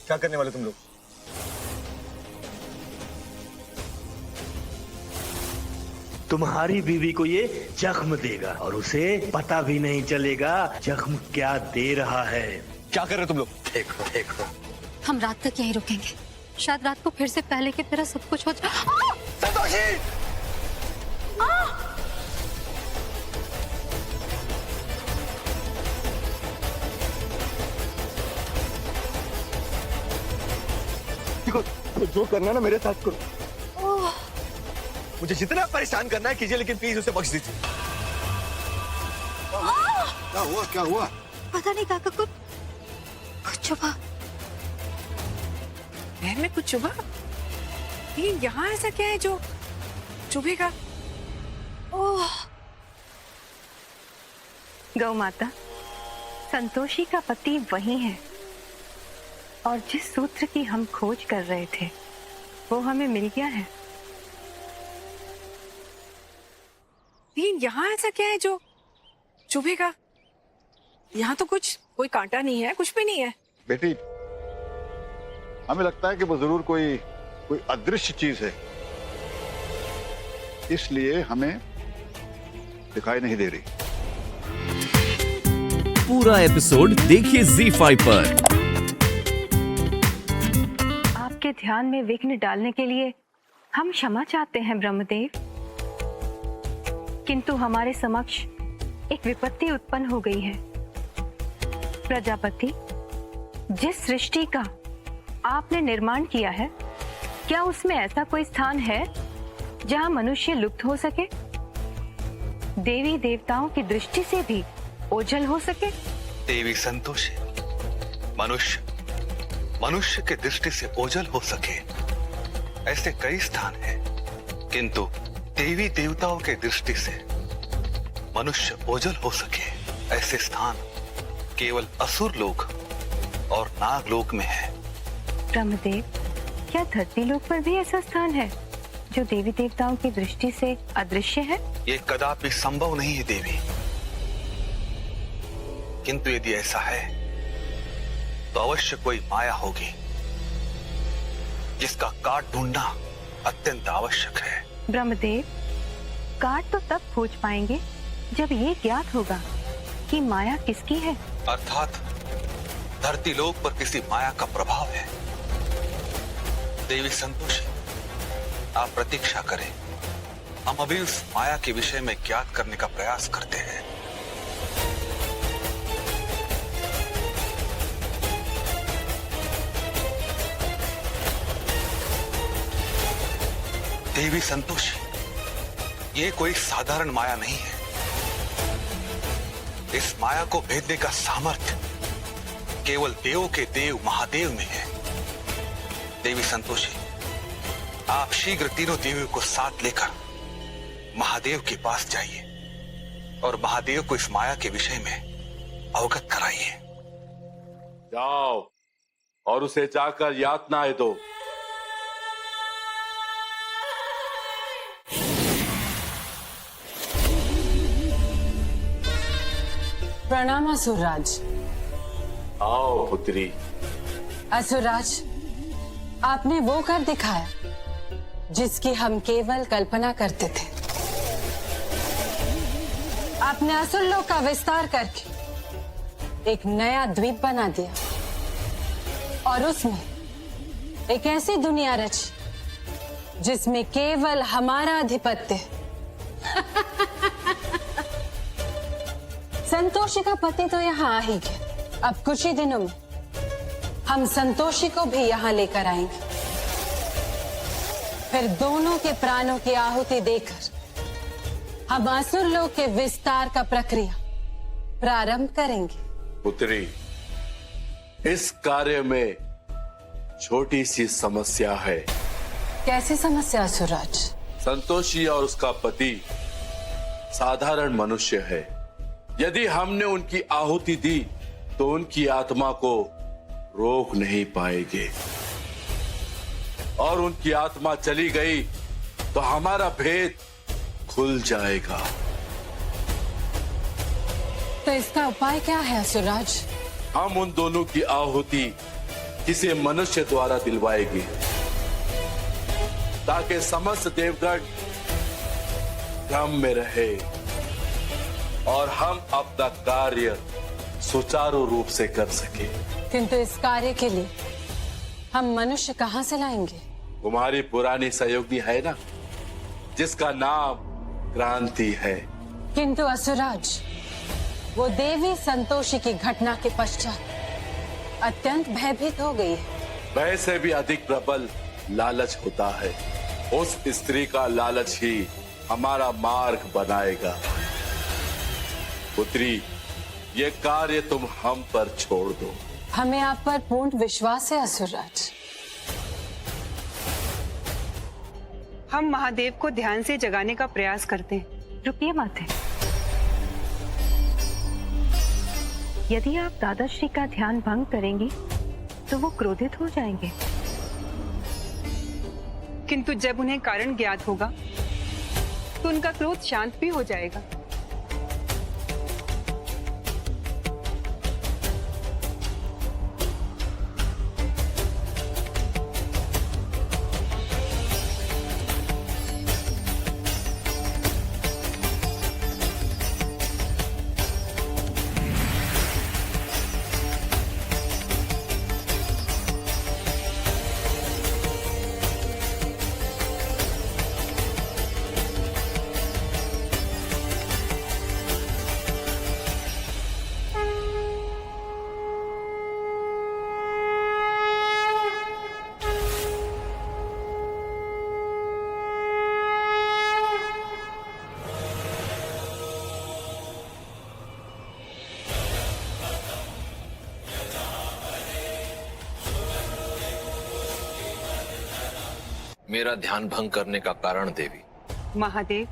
क्या करने वाले तुम लोग? तुम्हारी बीवी को ये जख्म देगा और उसे पता भी नहीं चलेगा जख्म क्या दे रहा है। क्या कर रहे हो तुम लोग? देखो देखो। हम रात तक यहीं रुकेंगे, शायद रात को फिर से पहले की तरह सब कुछ हो जाए। संतोषी! देखो, जो करना है ना मेरे साथ करो। मुझे जितना परेशान करना है कीजिए, लेकिन प्लीज उसे बख्श दीजिए। क्या हुआ क्या हुआ? पता नहीं काका, कुछ चुभा। पैर में कुछ चुभा? ये यहाँ ऐसा क्या है जो चुभेगा? ओह, गौ माता, संतोषी का पति वही है और जिस सूत्र की हम खोज कर रहे थे वो हमें मिल गया है। लेकिन यहाँ ऐसा क्या है जो चुभेगा? यहाँ तो कोई कांटा नहीं है, कुछ भी नहीं है। बेटी, हमें लगता है कि वो जरूर कोई अदृश्य चीज है, इसलिए हमें दिखाई नहीं दे रही। पूरा एपिसोड देखिए ZEE5 पर। आपके ध्यान में विघ्न डालने के लिए हम क्षमा चाहते हैं ब्रह्मदेव, किंतु हमारे समक्ष एक विपत्ति उत्पन्न हो गई है। प्रजापति, जिस सृष्टि का आपने निर्माण किया है, क्या उसमें ऐसा कोई स्थान है जहां मनुष्य लुप्त हो सके, देवी देवताओं की दृष्टि से भी ओझल हो सके? देवी संतोषी, मनुष्य के दृष्टि से ओझल हो सके ऐसे कई स्थान हैं, किंतु देवी देवताओं के दृष्टि से मनुष्य ओझल हो सके ऐसे स्थान केवल असुर लोक और नाग लोक में है। ब्रह्मदेव, क्या धरती लोक पर भी ऐसा स्थान है जो देवी देवताओं की दृष्टि से अदृश्य है? ये कदापि संभव नहीं है देवी, किंतु यदि ऐसा है तो अवश्य कोई माया होगी जिसका काट ढूंढना अत्यंत आवश्यक है। ब्रह्मदेव, काट तो तब खोज पाएंगे जब ये ज्ञात होगा कि माया किसकी है। अर्थात धरती लोक पर किसी माया का प्रभाव है। देवी संतोषी, आप प्रतीक्षा करें, हम अभी उस माया के विषय में ज्ञात करने का प्रयास करते हैं। देवी संतोषी, ये कोई साधारण माया नहीं है। इस माया को भेदने का सामर्थ्य केवल देवों के देव महादेव में है। देवी संतोषी, आप शीघ्र तीनों देवियों को साथ लेकर महादेव के पास जाइए और महादेव को इस माया के विषय में अवगत कराइए। जाओ और उसे जाकर यातनाएं दो। प्रणाम असुरराज। आओ पुत्री। असुरराज, आपने वो कर दिखाया जिसकी हम केवल कल्पना करते थे। आपने असुर लोक का विस्तार करके एक नया द्वीप बना दिया और उसमें एक ऐसी दुनिया रची जिसमें केवल हमारा आधिपत्य है। संतोषी का पति तो यहाँ आ ही गया, अब कुछ ही दिनों में हम संतोषी को भी यहाँ लेकर आएंगे। फिर दोनों के प्राणों की आहुति देकर हम असुर लोक के विस्तार का प्रक्रिया प्रारंभ करेंगे। पुत्री, इस कार्य में छोटी सी समस्या है। कैसी समस्या असुरराज? संतोषी और उसका पति साधारण मनुष्य है। यदि हमने उनकी आहुति दी तो उनकी आत्मा को रोक नहीं पाएंगे और उनकी आत्मा चली गई तो हमारा भेद खुल जाएगा। तो इसका उपाय क्या है असुरराज? हम उन दोनों की आहुति किसी मनुष्य द्वारा दिलवाएगी, ताकि समस्त देवगण भ्रम में रहे और हम अपना कार्य सुचारू रूप से कर सके। किंतु इस कार्य के लिए हम मनुष्य कहाँ से लाएंगे? तुम्हारी पुरानी सहयोगी है ना, जिसका नाम क्रांति है। किंतु असुराज, वो देवी संतोषी की घटना के पश्चात अत्यंत भयभीत हो गई है। भय से भी अधिक प्रबल लालच होता है। उस स्त्री का लालच ही हमारा मार्ग बनाएगा। पुत्री, ये कार्य तुम हम पर छोड़ दो। हमें आप पर पूर्ण विश्वास है असुरराज। हम महादेव को ध्यान से जगाने का प्रयास करते हैं। रुकिए माते, यदि आप दादाश्री का ध्यान भंग करेंगी तो वो क्रोधित हो जाएंगे। किंतु जब उन्हें कारण ज्ञात होगा तो उनका क्रोध शांत भी हो जाएगा। मेरा ध्यान भंग करने का कारण देवी? महादेव,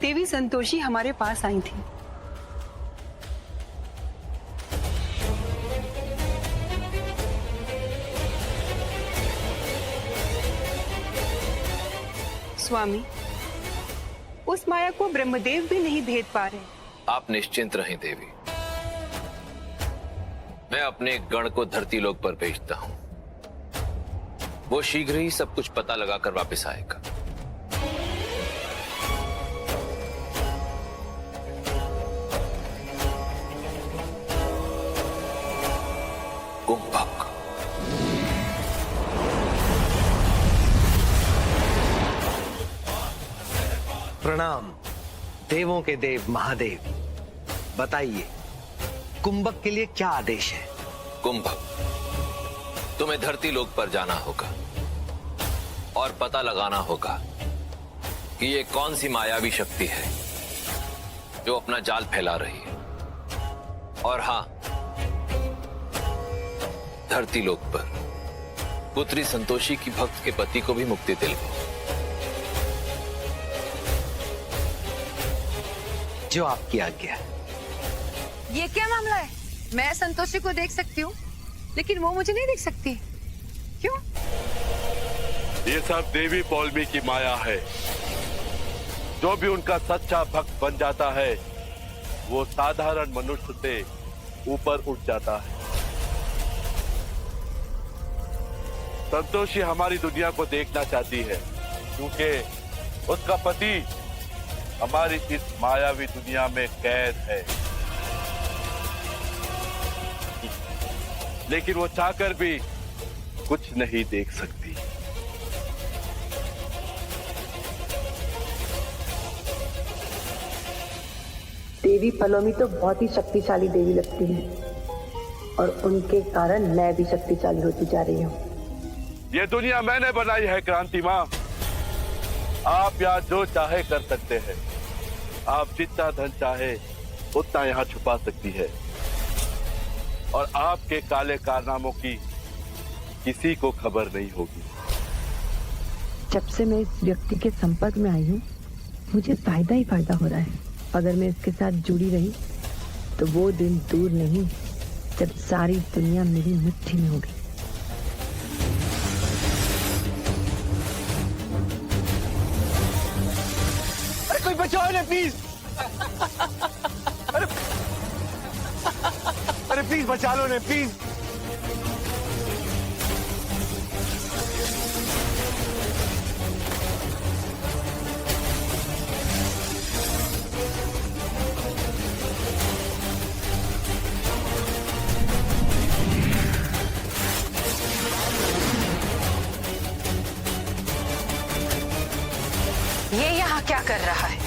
देवी संतोषी हमारे पास आई थी। स्वामी, उस माया को ब्रह्मदेव भी नहीं भेद पा रहे। आप निश्चिंत रहें देवी, मैं अपने गण को धरती लोक पर भेजता हूं। वो शीघ्र ही सब कुछ पता लगाकर वापस आएगा। कुंभक, प्रणाम देवों के देव महादेव। बताइए, कुंभक के लिए क्या आदेश है? कुंभक, तुम्हें धरती लोक पर जाना होगा और पता लगाना होगा कि ये कौन सी मायावी शक्ति है जो अपना जाल फैला रही है। और हां, धरती लोक पर पुत्री संतोषी की भक्त के पति को भी मुक्ति दिलवाओ। जो आपकी आज्ञा। ये क्या मामला है? मैं संतोषी को देख सकती हूँ लेकिन वो मुझे नहीं देख सकती। क्यों? ये सब देवी पौलमी की माया है। जो भी उनका सच्चा भक्त बन जाता है वो साधारण मनुष्य से ऊपर उठ जाता है। संतोषी हमारी दुनिया को देखना चाहती है क्योंकि उसका पति हमारी इस मायावी दुनिया में कैद है। लेकिन वो चाहकर भी कुछ नहीं देख सकती। देवी पलोमी तो बहुत ही शक्तिशाली देवी लगती है और उनके कारण मैं भी शक्तिशाली होती जा रही हूँ। ये दुनिया मैंने बनाई है क्रांति माँ। आप यहाँ जो चाहे कर सकते हैं। आप जितना धन चाहे उतना यहाँ छुपा सकती है और आपके काले कारनामों की किसी को खबर नहीं होगी। जब से मैं इस व्यक्ति के संपर्क में आई हूँ मुझे फायदा ही फायदा हो रहा है। अगर मैं इसके साथ जुड़ी रही तो वो दिन दूर नहीं जब सारी दुनिया मेरी मुट्ठी में होगी। अरे कोई बचाओ ना प्लीज। अरे प्लीज बचा लो ना प्लीज। क्या कर रहा है?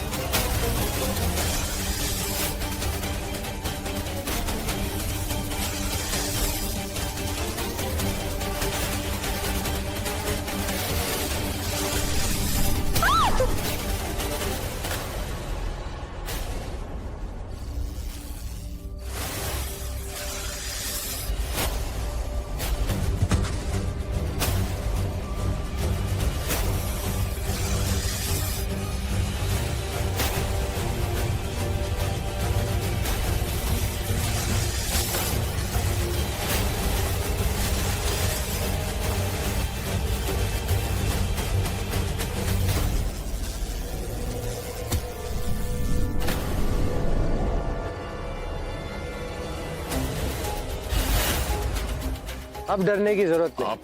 अब डरने की जरूरत नहीं। आप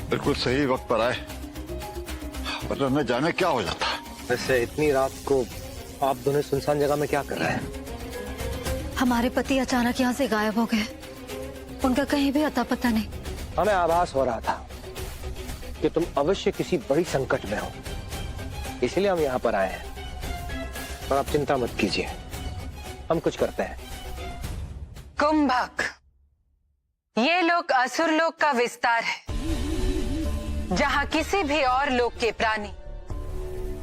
बिल्कुल सही वक्त पर आए, वरना न जाने क्या हो जाता। वैसे इतनी रात को आप दोनों सुनसान जगह में क्या कर रहे हैं? हमारे पति अचानक यहाँ से गायब हो गए। उनका कहीं भी अता पता नहीं। हमें आभास हो रहा था कि तुम अवश्य किसी बड़ी संकट में हो, इसलिए हम यहाँ पर आए हैं। पर आप चिंता मत कीजिए, हम कुछ करते हैं। कुंभक, ये लोक असुर लोक का विस्तार है, जहां किसी भी और लोक के प्राणी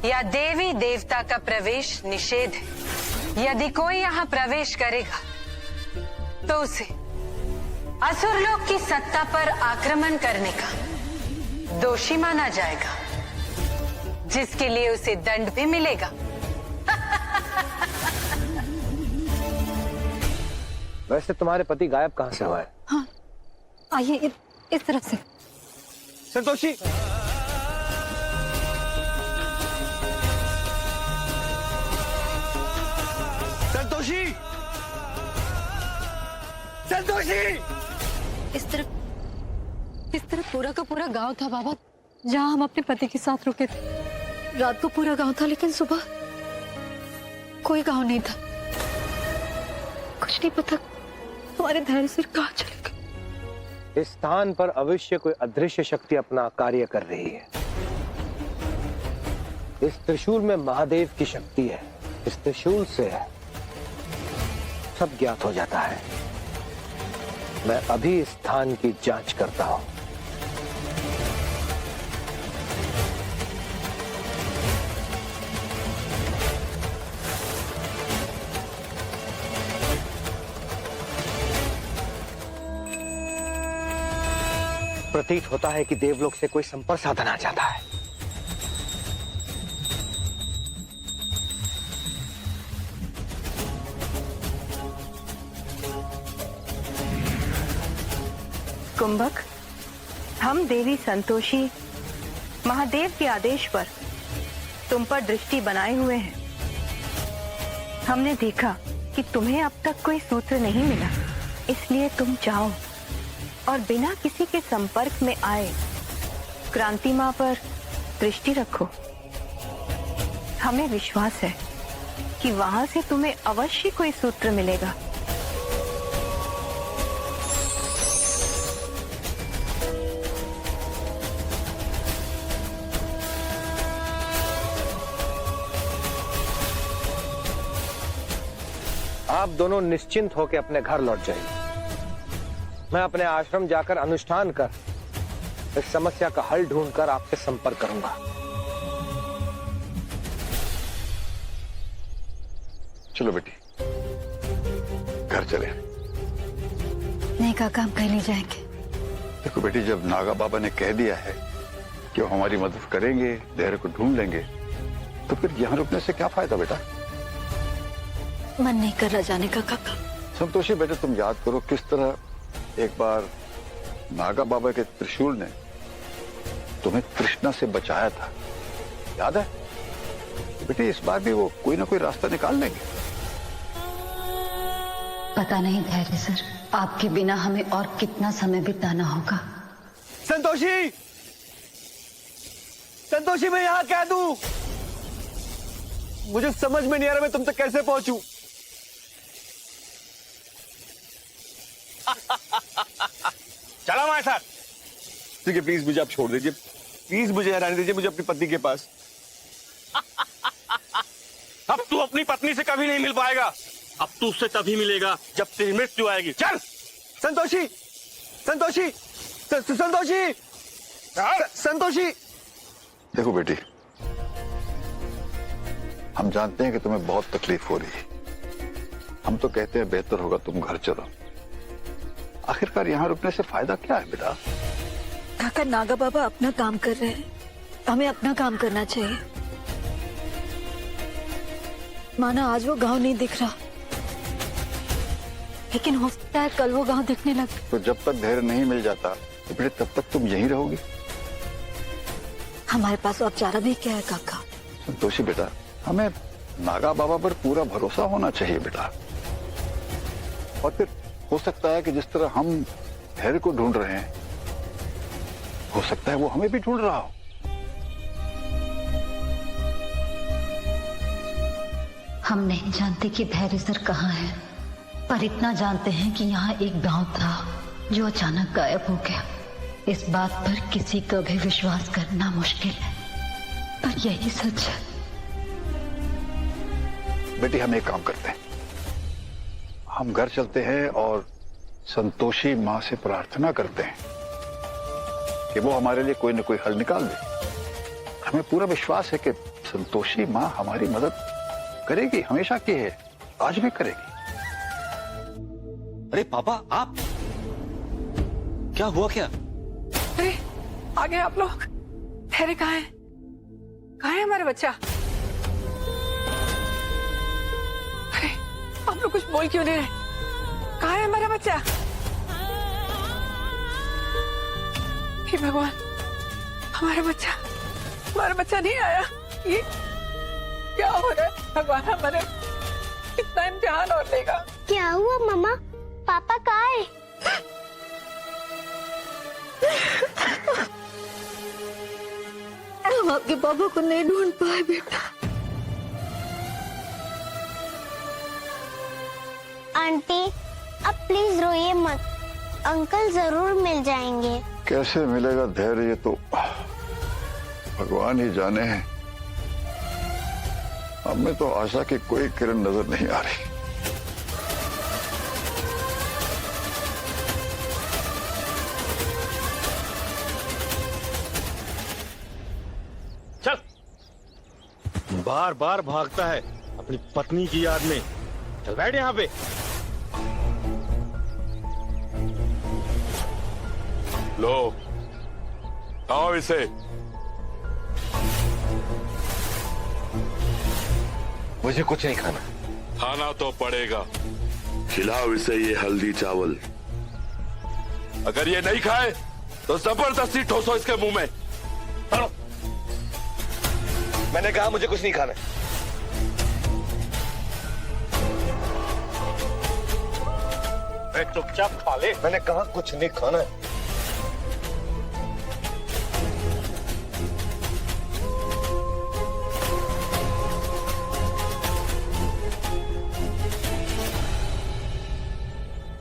या देवी देवता का प्रवेश निषेध है। यदि कोई यहाँ प्रवेश करेगा तो उसे असुर लोक की सत्ता पर आक्रमण करने का दोषी माना जाएगा, जिसके लिए उसे दंड भी मिलेगा। वैसे तुम्हारे पति गायब कहाँ से हुआ है? हाँ, आइए इस तरफ से। संतोषी, संतोषी, संतोषी! इस तरफ पूरा का पूरा गांव था बाबा, जहां हम अपने पति के साथ रुके थे। रात को पूरा गांव था, लेकिन सुबह कोई गांव नहीं था। कुछ नहीं पता हमारे धैर्य से कहाँ चले गए। इस स्थान पर अवश्य कोई अदृश्य शक्ति अपना कार्य कर रही है। इस त्रिशूल में महादेव की शक्ति है। इस त्रिशूल से सब ज्ञात हो जाता है। मैं अभी इस स्थान की जांच करता हूं। प्रतीत होता है कि देवलोक से कोई संपर्क साधना चाहता है। कुंभक, हम देवी संतोषी महादेव के आदेश पर तुम पर दृष्टि बनाए हुए हैं। हमने देखा कि तुम्हें अब तक कोई सूत्र नहीं मिला, इसलिए तुम जाओ और बिना किसी के संपर्क में आए क्रांति मां पर दृष्टि रखो। हमें विश्वास है कि वहां से तुम्हें अवश्य कोई सूत्र मिलेगा। आप दोनों निश्चिंत होकर अपने घर लौट जाइए। मैं अपने आश्रम जाकर अनुष्ठान कर इस समस्या का हल ढूंढकर आपसे संपर्क करूंगा। चलो बेटी, घर चले। नहीं काका, हम कहीं नहीं जाएंगे। देखो बेटी, जब नागा बाबा ने कह दिया है कि वो हमारी मदद करेंगे, धैर्य को ढूंढ लेंगे, तो फिर यहाँ रुकने से क्या फायदा बेटा? मन नहीं कर रहा जाने का काका। संतोषी बेटे, तुम याद करो किस तरह एक बार नागा बाबा के त्रिशूल ने तुम्हें तृष्णा से बचाया था, याद है? बेटे, इस बार भी वो कोई ना कोई रास्ता निकाल लेंगे। पता नहीं धैर्य सर, आपके बिना हमें और कितना समय बिताना होगा। संतोषी, संतोषी, मैं यहां क्या दूं? मुझे समझ में नहीं आ रहा मैं तुम तक कैसे पहुंचूं। चला हमारे साथ। ठीक है, प्लीज मुझे आप छोड़ दीजिए। प्लीज मुझे रहने दीजिए, मुझे अपनी पत्नी के पास। अब तू अपनी पत्नी से कभी नहीं मिल पाएगा। अब तू उससे तभी मिलेगा जब तेरी मृत्यु आएगी। चल। संतोषी, संतोषी, संतोषी, संतोषी। देखो बेटी, हम जानते हैं कि तुम्हें बहुत तकलीफ हो रही है। हम तो कहते हैं बेहतर होगा तुम घर चलो। आखिरकार यहाँ रुकने से फायदा क्या है बेटा? काका, नागा बाबा अपना काम कर रहे हैं, हमें अपना काम करना चाहिए। माना आज वो गांव नहीं दिख रहा, लेकिन हो सकता है कल वो गांव दिखने लगे। तो जब तक धैर्य नहीं मिल जाता तो बेटे तब तक तुम यहीं रहोगी। हमारे पास और चारा भी क्या है काका? संतोषी बेटा, हमें नागा बाबा पर पूरा भरोसा होना चाहिए बेटा। और फिर हो सकता है कि जिस तरह हम धैर्य को ढूंढ रहे हैं, हो सकता है वो हमें भी ढूंढ रहा हो। हम नहीं जानते कि धैर्य सर कहाँ है, पर इतना जानते हैं कि यहाँ एक गांव था जो अचानक गायब हो गया। इस बात पर किसी का भी विश्वास करना मुश्किल है, पर यही सच है। बेटी, हम एक काम करते हैं, हम घर चलते हैं और संतोषी माँ से प्रार्थना करते हैं कि वो हमारे लिए कोई न कोई हल निकाल दे। हमें पूरा विश्वास है कि संतोषी माँ हमारी मदद करेगी, हमेशा की है, आज भी करेगी। अरे पापा, आप क्या हुआ? क्या अरे आ गए आप लोग। ठहरे, कहाँ है? कहाँ है हमारा बच्चा? अरे आप लोग कुछ बोल क्यों नहीं रहे? कहाँ है हमारा बच्चा? हे भगवान, हमारा बच्चा नहीं आया। ये क्या हो रहा है? भगवान हमारे कितना इम्तिहान और लेगा। क्या हुआ मम्मा? पापा कहाँ है? हम आपके पापा को नहीं ढूंढ पाए बेटा। आंटी, अब प्लीज रोइए मत, अंकल जरूर मिल जाएंगे। कैसे मिलेगा धैर्य, ये तो भगवान ही जाने हैं। हमें तो आशा की कोई किरण नजर नहीं आ रही। चल। बार बार भागता है अपनी पत्नी की याद में। चल बैठ यहाँ पे। लो, आओ इसे। मुझे कुछ नहीं खाना। खाना तो पड़ेगा। खिलाओ इसे ये हल्दी चावल। अगर ये नहीं खाए तो जबरदस्ती ठोसो इसके मुंह में। चलो। मैंने कहा मुझे कुछ नहीं खाना। चुपचाप खा ले। मैंने कहा कुछ नहीं खाना है।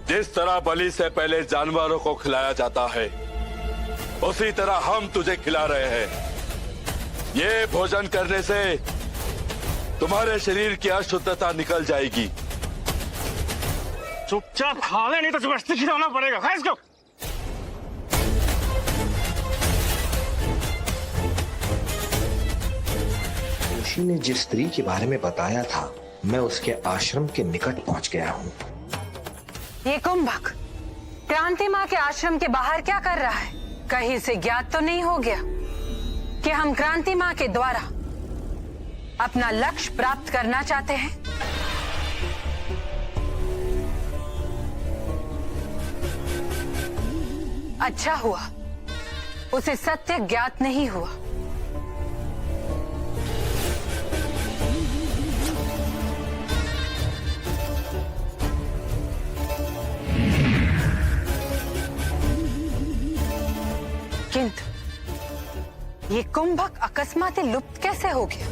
जिस तरह बलि से पहले जानवरों को खिलाया जाता है, उसी तरह हम तुझे खिला रहे हैं। ये भोजन करने से तुम्हारे शरीर की अशुद्धता निकल जाएगी। चुपचाप खा ले, नहीं तो जबरदस्ती खिलाना पड़ेगा। खा इसको। ऋषि ने जिस स्त्री के बारे में बताया था, मैं उसके आश्रम के निकट पहुंच गया हूँ। ये कुंभक क्रांति माँ के आश्रम के बाहर क्या कर रहा है? कहीं से ज्ञात तो नहीं हो गया कि हम क्रांति माँ के द्वारा अपना लक्ष्य प्राप्त करना चाहते हैं? अच्छा हुआ उसे सत्य ज्ञात नहीं हुआ। किंतु ये कुंभक अकस्मात लुप्त कैसे हो गया?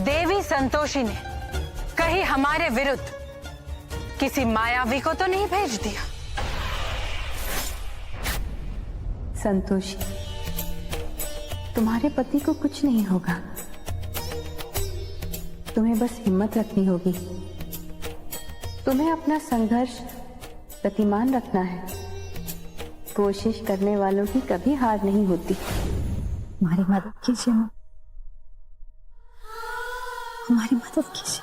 देवी संतोषी ने कहीं हमारे विरुद्ध किसी मायावी को तो नहीं भेज दिया? संतोषी, तुम्हारे पति को कुछ नहीं होगा। तुम्हें बस हिम्मत रखनी होगी। तुम्हें अपना संघर्ष गतिमान रखना है। कोशिश करने वालों की कभी हार नहीं होती। हमारी मदद कीजिए माँ, हमारी मदद कीजिए।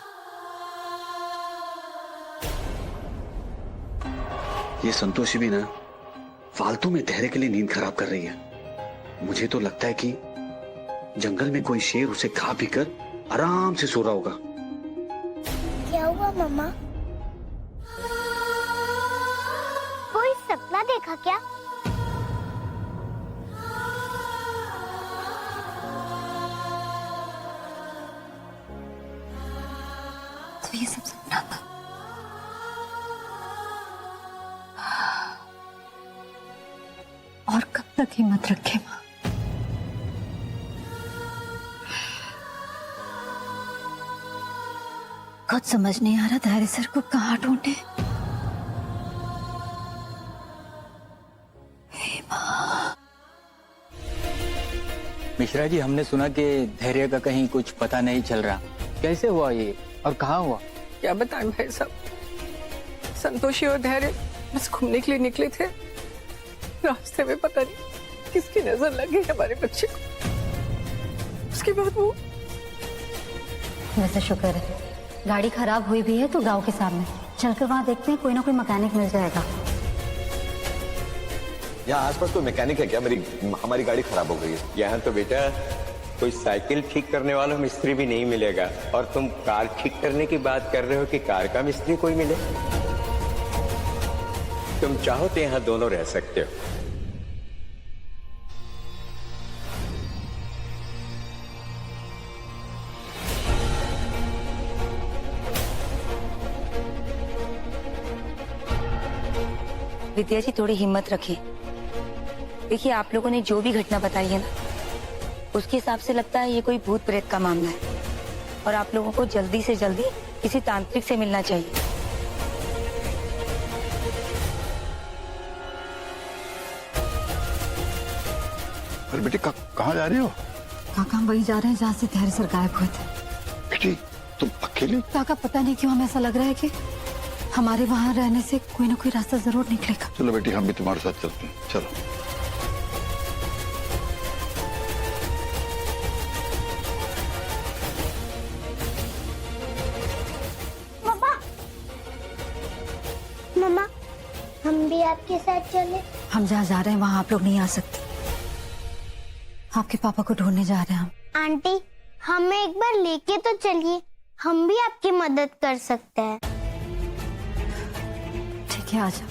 ये संतोषी भी ना फालतू में धैर्य के लिए नींद खराब कर रही है। मुझे तो लगता है कि जंगल में कोई शेर उसे खा पी कर आराम से सो रहा होगा। क्या हुआ मम्मा? कोई सपना देखा क्या? तो ये सब सपना था। और कब तक हिम्मत रखे माँ? कुछ समझ नहीं आ रहा धैर्य सर को कहाँ ढूंढे। मिश्रा जी, हमने सुना कि धैर्य का कहीं कुछ पता नहीं चल रहा। कैसे हुआ ये और कहाँ हुआ? क्या बताएं भाई साहब, संतोषी और धैर्य बस घूमने के लिए निकले थे। रास्ते में पता नहीं किसकी नजर लगी हमारे बच्चे को। उसके बाद वो वैसे शुक्र है गाड़ी खराब हुई भी है तो गांव के सामने चलकर वहां देखते हैं, कोई ना कोई मैकेनिक मिल जाएगा। यहाँ आसपास कोई मैकेनिक है क्या? हमारी गाड़ी खराब हो गई है। यहाँ तो बेटा कोई साइकिल ठीक करने वाला मिस्त्री भी नहीं मिलेगा, और तुम कार ठीक करने की बात कर रहे हो कि कार का मिस्त्री कोई मिले? तुम चाहो तो यहाँ दोनों रह सकते हो। विद्या जी, थोड़ी हिम्मत रखिए। देखिए, आप लोगों ने जो भी घटना बताई है ना, उसके हिसाब से लगता है ये कोई भूत प्रेत का मामला है, और आप लोगों को जल्दी से जल्दी किसी तांत्रिक से मिलना चाहिए। अरे बेटी, कहाँ जा रही हो? काका हम वही जा रहे हैं जहाँ से धैर्य सर गायब हुए थे। बेटी, तुम अकेली? काका पता नहीं क्यों हमें ऐसा लग रहा है कि हमारे वहाँ रहने से कोई ना कोई रास्ता जरूर निकलेगा। चलो बेटी, हम भी तुम्हारे साथ चलते हैं। चलो। मम्मा, मम्मा, हम भी आपके साथ चले? हम जहाँ जा रहे हैं वहाँ आप लोग नहीं आ सकते। आपके पापा को ढूंढने जा रहे हैं हम। आंटी, हमें एक बार लेके तो चलिए, हम भी आपकी मदद कर सकते हैं। ठीक है, आ जाओ।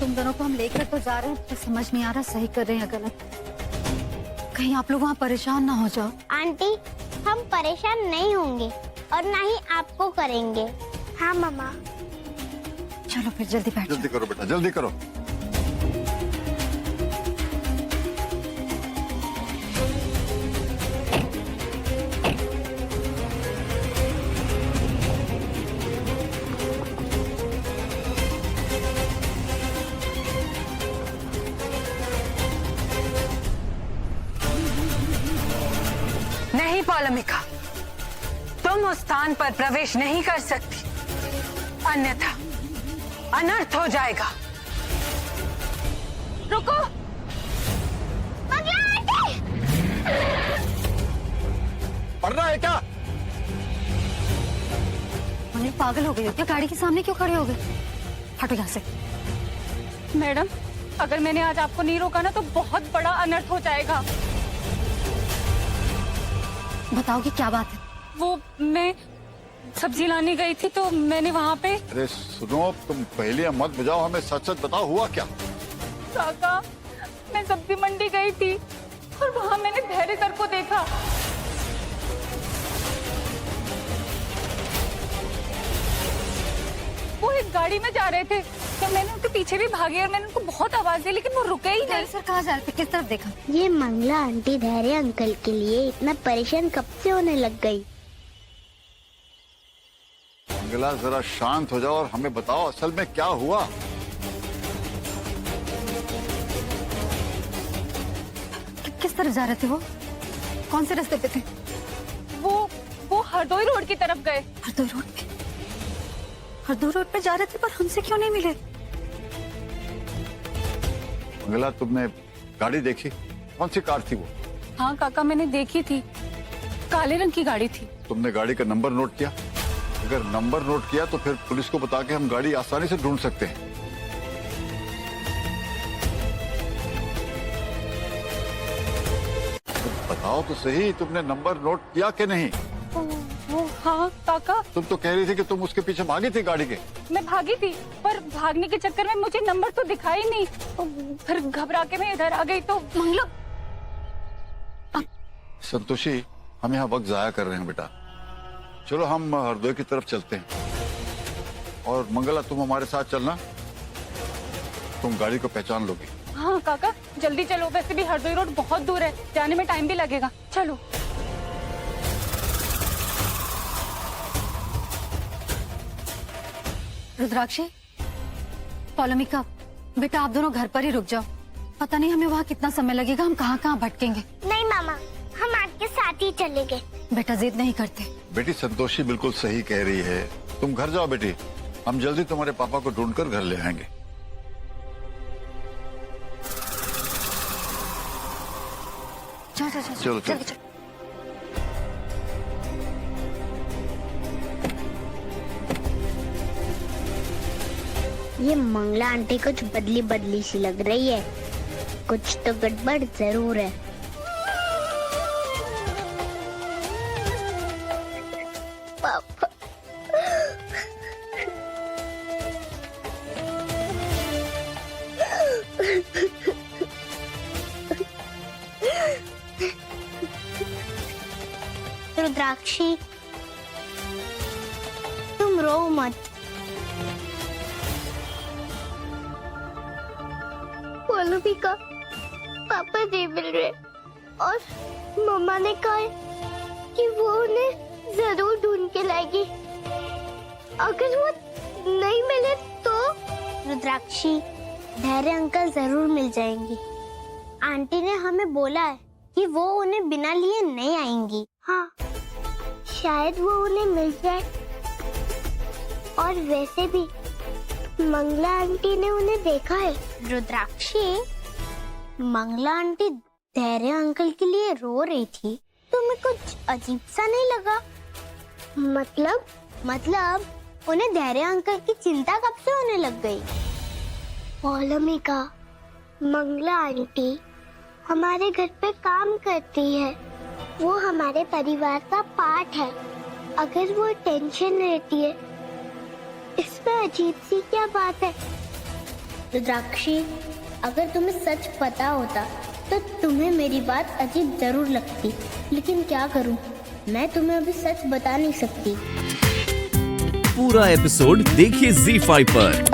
तुम दोनों को हम लेकर तो जा रहे हैं, तो समझ नहीं आ रहा सही कर रहे हैं या गलत। कहीं आप लोग वहाँ परेशान ना हो जाओ। आंटी, हम परेशान नहीं होंगे और ना ही आपको करेंगे। हाँ मम्मा। चलो फिर जल्दी बैठो। जल्दी करो बेटा, जल्दी करो। नहीं पौलमिका, तुम उस स्थान पर प्रवेश नहीं कर सकती, अन्यथा अनर्थ हो जाएगा। रुको। पढ़ना है क्या? उन्हें पागल हो गई हो क्या? गाड़ी के सामने क्यों खड़े हो गए? हटो यहाँ से। मैडम, अगर मैंने आज आपको नहीं रोका ना तो बहुत बड़ा अनर्थ हो जाएगा। बताओगे क्या बात है? वो मैं सब्जी लाने गई थी तो मैंने वहाँ पे। अरे सुनो, तुम पहले मत बजाओ, हमें सच सच बताओ हुआ क्या? काका, मैं सब्जी मंडी गई थी और वहाँ मैंने धैर्य सर को देखा। वो एक गाड़ी में जा रहे थे तो मैंने उनके पीछे भी भागी और मैंने उनको बहुत आवाज दी, लेकिन वो रुके ही नहीं। सर कहाँ जा रहे थे? किस तरफ देखा? ये मंगला आंटी धैर्य अंकल के लिए इतना परेशान कब से होने लग गई? मंगला, जरा शांत हो जाओ और हमें बताओ असल में क्या हुआ। किस तरफ जा रहे थे वो? कौन से रास्ते पे थे? वो हरदोई रोड की तरफ गए। हरदोई रोड पे? हरदोई रोड पे जा रहे थे, पर हमसे क्यों नहीं मिले? मंगला, तुमने गाड़ी देखी? कौन सी कार थी वो? हाँ काका, मैंने देखी थी, काले रंग की गाड़ी थी। तुमने गाड़ी का नंबर नोट किया? अगर नंबर नोट किया तो फिर पुलिस को बता के हम गाड़ी आसानी से ढूंढ सकते हैं। बताओ तो सही, तुमने नंबर नोट किया कि नहीं? हाँ काका, तुम तो कह रही थी कि तुम उसके पीछे भागी थी गाड़ी के। मैं भागी थी, पर भागने के चक्कर में मुझे नंबर तो दिखाई नहीं। फिर घबरा के मैं इधर आ गई तो मंगला। संतोषी, हम यहाँ वक्त जाया कर रहे हैं बेटा। चलो हम हरदोई की तरफ चलते हैं। और मंगला, तुम हमारे साथ चलना, तुम गाड़ी को पहचान लोगी। हाँ काका, जल्दी चलो, वैसे भी हरदोई रोड बहुत दूर है, जाने में टाइम भी लगेगा। चलो। रुद्राक्षी, पौलमिका, बेटा आप दोनों घर पर ही रुक जाओ। पता नहीं हमें वहाँ कितना समय लगेगा, हम कहाँ कहाँ भटकेंगे। नहीं मामा, हम आपके साथ ही चलेंगे। बेटा जिद नहीं करते। बेटी, संतोषी बिल्कुल सही कह रही है, तुम घर जाओ बेटी, हम जल्दी तुम्हारे पापा को ढूंढकर घर ले आएंगे। चलो चलो। ये मंगला आंटी कुछ बदली बदली सी लग रही है, कुछ तो गड़बड़ जरूर है। पापा। रुद्राक्षी, तुम रो मत। पौलमिका, पापा नहीं मिल रहे और मम्मा ने कहा है कि वो उन्हें जरूर ढूंढ के लाएगी। अगर वो नहीं मिले तो? रुद्राक्षी, धैर्य अंकल जरूर मिल जाएंगी। आंटी ने हमें बोला है कि वो उन्हें बिना लिए नहीं आएंगी। हाँ, शायद वो उन्हें मिल जाए। और वैसे भी मंगला आंटी ने उन्हें देखा है। रुद्राक्षी, मंगला आंटी धैर्य अंकल के लिए रो रही थी, तुम्हें कुछ अजीब सा नहीं लगा? मतलब उन्हें धैर्य अंकल की चिंता कब से होने लग गई? पौलमिका, मंगला आंटी हमारे घर पे काम करती है, वो हमारे परिवार का पार्ट है। अगर वो टेंशन रहती है, इसमें अजीब सी क्या बात है? रुद्राक्षी, अगर तुम्हें सच पता होता तो तुम्हें मेरी बात अजीब जरूर लगती, लेकिन क्या करूं, मैं तुम्हें अभी सच बता नहीं सकती। पूरा एपिसोड देखिए ZEE5 पर।